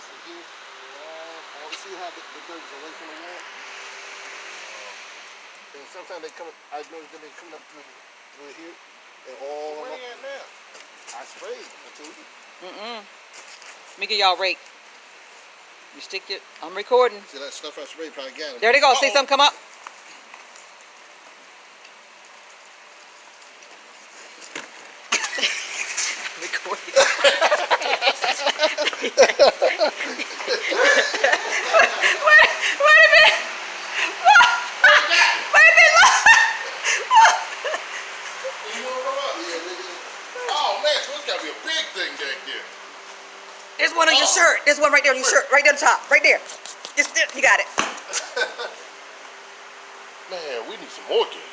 from here. All you see how the dirt is away from the wall? And sometimes they come. I noticed them coming up through here, and all. Where they at now? I sprayed. I told you. Let me get y'all rake. You stick it. I'm recording. See that stuff I sprayed? Probably got them. There they go. See something come up? Recording. Wait a minute. What? Wait a minute. Oh man, so it's gotta be a big thing back there. There's one on your shirt. There's one right there on your shirt. Right there on the top. Right there. You got it. Man, we need some more games.